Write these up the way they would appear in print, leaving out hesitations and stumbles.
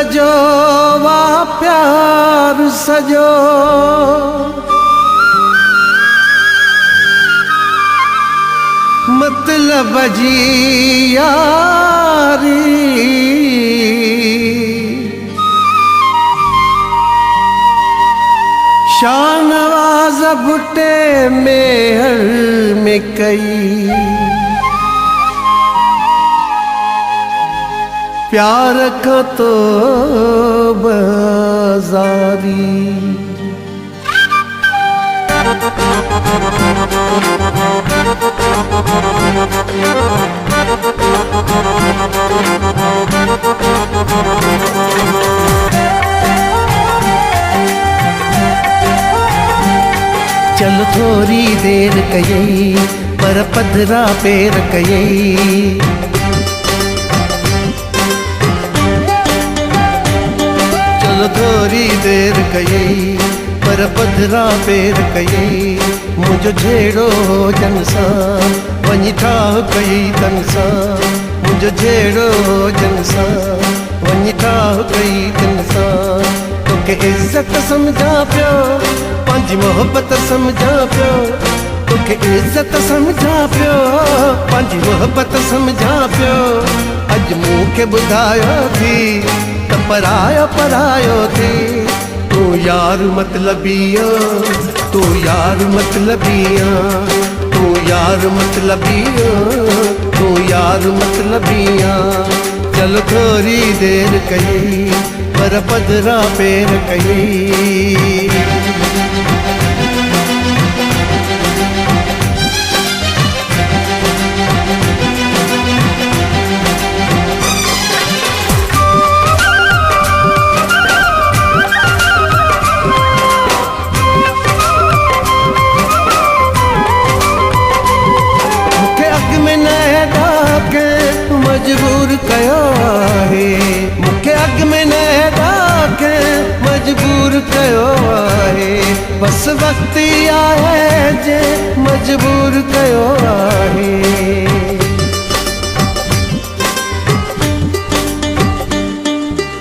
सजो वा प्यार सजो, मतलब जी यारी। शाहनवाज़ भुट्टे मेहर में कई, प्यार का तो बाजारी। चल थोड़ी देर कयई पर पधरा पेर कयई, चल थोड़ी देर कयई पर पधरा पेर कयई। मुझो झेड़ो जन सा वञी ठाह कई तन सा, मुझो झेड़ो जन सा वञी ठाह कई तन सा। तोखे इज्जत समझा पियो, पंहिंजी मोहब्बत समझा पियो, तोखे इज्जत समझा पियो, पंहिंजी मोहब्बत समझा पियो। अॼु मूंखे ॿुधायो थी त परायो परायो थी। तू यार मतलबिया, तू यार मतलबिया, तू यार मतलबिया, तू यार मतलबिया। चल थोड़ी देर कई पर पधरा पेर कई। मजबूर कयो आहे, मूंखे अॻ में न डाके मजबूर कयो आहे। बस वक्त ई आहे जे मजबूर कयो आहे।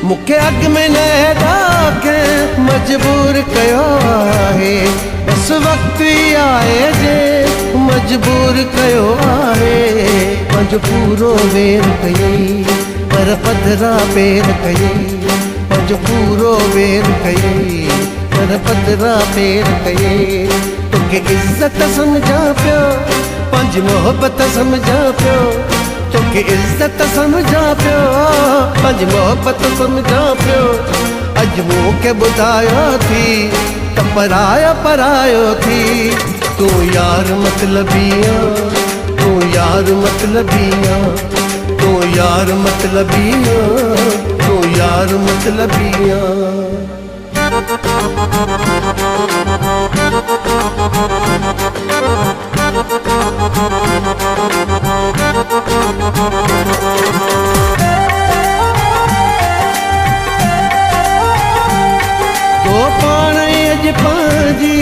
मूंखे अॻ में न डाके मजबूर कयो आहे। बस वक्त ई आहे जे मजबूर कयो आहे। पंहिंजो पूरो वेर कयई पर पधरा पेर कयई, पंहिंजो पूरो वेर कयई पर पधरा पेर कयई। तोखे इज्जत समझा पियो, पंहिंजी मोहब्बत समझा पियो, तोखे इज्जत समझा पियो, पंहिंजी मोहब्बत समझा पियो। अॼु मूंखे ॿुधायो थी त परायो परायो थी। तू यार मतलबिया, तू यार मतलबिया, तू यार मतलबिया, तू यार मतलबिया। तो पाण अॼु पंहिंजी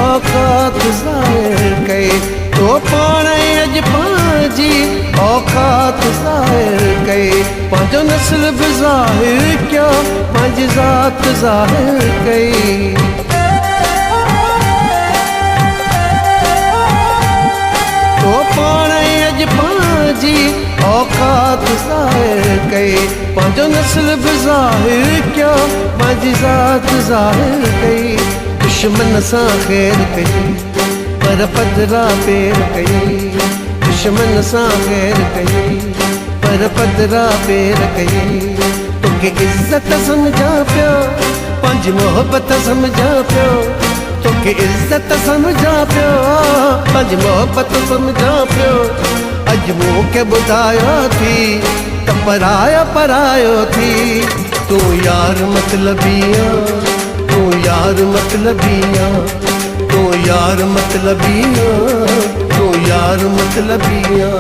औकात ज़ाहिर कई, तो पाण अॼु पंहिंजी औकात ज़ाहिर कई। पंहिंजो नस्ल बि ज़ाहिर कयो, पंहिंजी ज़ात ज़ाहिर कई। तो पाण अॼु पंहिंजी औकात ज़ाहिर कई। पंहिंजो नस्ल बि ज़ाहिर कयो, पंहिंजी ज़ात ज़ाहिर कई। दुश्मन सां ख़ैर कई पर पधरा पेर कई, दुश्मन सां ख़ैर कई पर पधरा पेर कई। तोखे इज्जत समझा पियो, पंहिंजी मोहब्बत समझा पियो, तोखे इज्जत समझा पियो, पंहिंजी मोहब्बत समझा पियो। अॼु मूंखे ॿुधायो थी त परायो परायो थी। तू यार मतलबिया, तू यार मतलबिया, तू यार मतलबिया, तू यार मतलबिया।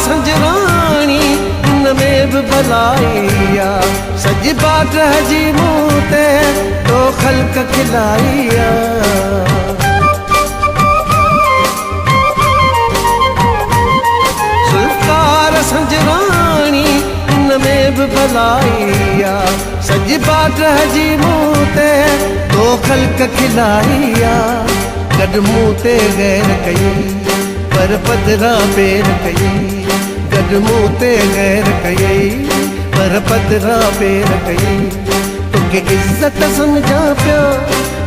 संजराणी इन में भी भलाई आ सॼी बाट जी मूं ते तो ख़ल्क़ खिलाई आ सुल्फ़कार संजराणी इन में भी भलाई आ सॼी बाट जी मूं ते तो ख़ल्क़ खिलाई आ गॾु मूं ते गैर कई पर पधरा पेर कई गॾु मूं ते गैर कई पर पधरा पेर कई तोखे इज़त समझा पियो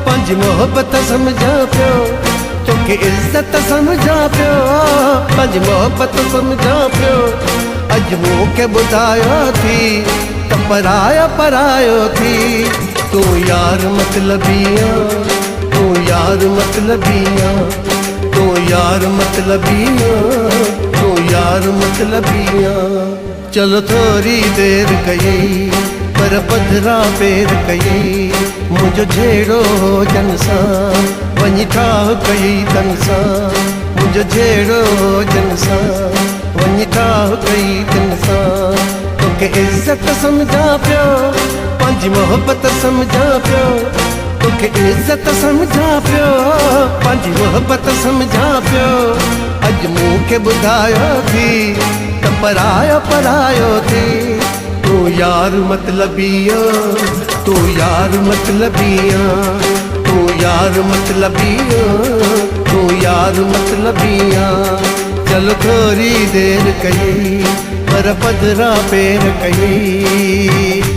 पंहिंजी मोहबत समझा पियो तोखे इज़त समझा पियो पंहिंजी मोहबत समझा पियो अॼु मूंखे ॿुधायो थी त परायो थी तूं यार मतलबी तूं यार मतलबी तूं यार मतलबी तूं यार मतलबी चलो थोड़ी देर कई पर पधरा पेर कई मुझो झेड़ो जन सां वञी ठाह कई तन सां मुझो झेड़ो जन सां वञी ठाह कई तन सां तोखे इज़त समझा पियो पंहिंजी मोहबत समझा पियो तोखे इज़त समझा पियो पंहिंजी मोहबत समझा पियो अॼु मूंखे ॿुधायो थी त परायो थी तूं यार मतलबी तूं यार मतलबी तूं यार मतलबी तूं यार मतलबी चल थोड़ी देर कई पर पधरा पेर कई